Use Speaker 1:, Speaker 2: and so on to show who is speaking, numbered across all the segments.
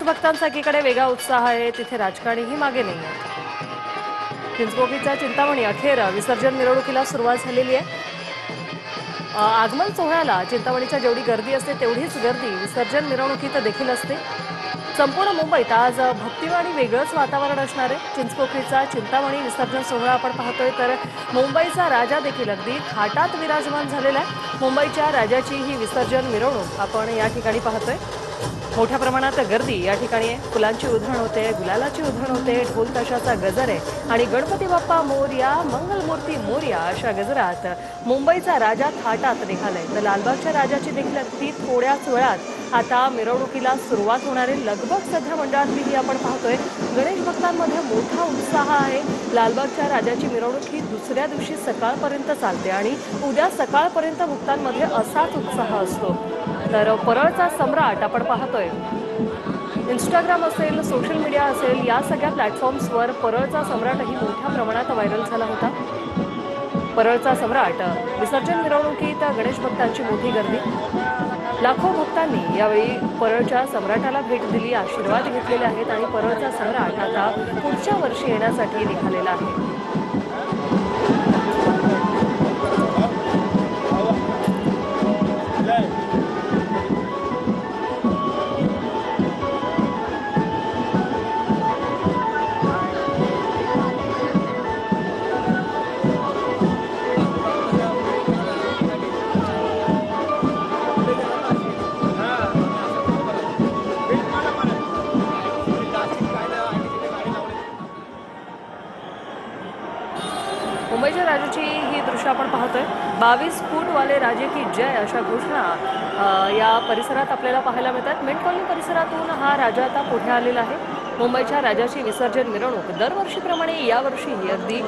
Speaker 1: भक्तांचा एकीकडे वेगळा उत्साह आहे, तिथे राजकारणीही मागे नाही. चिंचपोकळीचा चिंतामणी अखेर विसर्जन मिरवणुकीला सुरुवात झालेली आहे. आगमन सोहळ्याला चिंतामणीच्या जेवढी गर्दी असते तेवढीच गर्दी विसर्जन मिरवणुकीत देखील असते. संपूर्ण मुंबईत आज भक्तिमय आणि वेगळंच वातावरण असणार आहे. चिंचपोकळीचा चिंतामणी विसर्जन सोहळा आपण पाहतोय, तर मुंबईचा राजा देखील अगदी थाटात विराजमान झालेला आहे. मुंबईच्या राजाची ही विसर्जन मिरवणूक आपण या ठिकाणी पाहतोय. मोठ्या प्रमाणात गर्दी या ठिकाणी आहे. फुलांची उधळण होते, गुलालाची उधळण होते, ढोल ताशाचा गजर आहे आणि गणपती बाप्पा मोरया, मंगलमूर्ती मोरया अशा गजरात मुंबईचा राजा थाटात निघालाय. तर लालबागच्या राजाची देखील अगदी थोड्याच वेळात आता मिरवणुकीला सुरुवात होणार आहे. लगबग सध्या मंडळातलीही आपण पाहतोय. गणेश भक्तांमध्ये मोठा उत्साह आहे. लालबागच्या राजाची मिरवणूक ही दुसऱ्या दिवशी सकाळपर्यंत चालते आणि उद्या सकाळपर्यंत भक्तांमध्ये असाच उत्साह असतो. तर परळचा सम्राट आपण पाहतोय. इंस्टाग्राम असेल, सोशल मीडिया असेल, या सगळ्या प्लॅटफॉर्म्सवर परळचा सम्राटही मोठ्या प्रमाणात व्हायरल झाला होता. परळचा सम्राट विसर्जन मिरवणुकीत गणेश भक्तांची मोठी गर्दी. लाखो भक्तांनी यावेळी परळच्या सम्राटाला भेट दिली, आशीर्वाद घेतलेले आहेत आणि परळचा सम्राट आता पुढच्या वर्षी येण्यासाठी निघालेला आहे. मुंबईच्या राजाची ही दृश्य आपण पाहतोय. 22 फूटवाले राजे की जय अशा घोषणा या परिसरात आपल्याला पाहायला मिळतात. मिंट कॉलनी परिसरातून हा राजा आता पुढे आलेला आहे. मुंबईच्या राजाची विसर्जन मिरवणूक दरवर्षीप्रमाणे यावर्षीही अगदी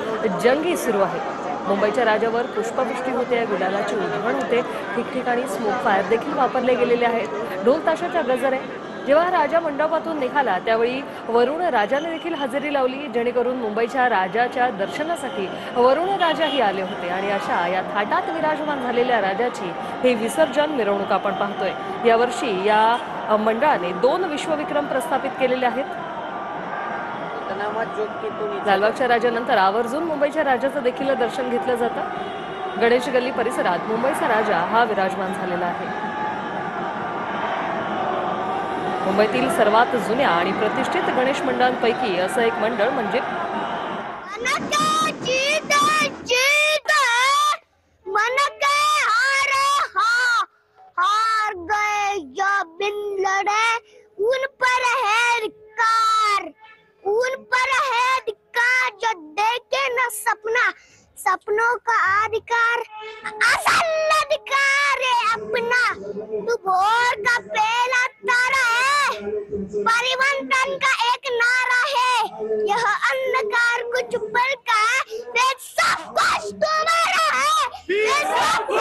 Speaker 1: जंगी सुरू आहे. मुंबईच्या राजावर पुष्पवृष्टी होते, गुलालाची उधळण होते, ठिकठिकाणी स्मोक फायर देखील वापरले गेलेले आहेत. ढोल ताशाचा गजर आहे. जेव्हा राजा मंडपातून निघाला त्यावेळी वरुण राजाने देखील हजेरी लावली, जेणेकरून मुंबईच्या राजाच्या दर्शनासाठी वरुण राजाही आले होते. आणि अशा या थाटात विराजमान झालेल्या राजाची ही विसर्जन मिरवणूक आपण पाहतोय. यावर्षी या मंडळाने 2 विश्वविक्रम प्रस्थापित केलेले आहेत. लालबागच्या राजानंतर आवर्जून मुंबईच्या राजाचं देखील दर्शन घेतलं जातं. गणेश गल्ली परिसरात मुंबईचा राजा हा विराजमान झालेला आहे. मुंबईतील सर्वात जुन्या आणि प्रतिष्ठित गणेश मंडळांपैकी असं एक मंडळ म्हणजे
Speaker 2: सपनों का अधिकार असल अधिकार है अपना। तू भोर का पहला तारा है, परिवर्तन का एक नारा है। यह अंधकार कुछ पल का है, सब कुछ तुम्हारा है।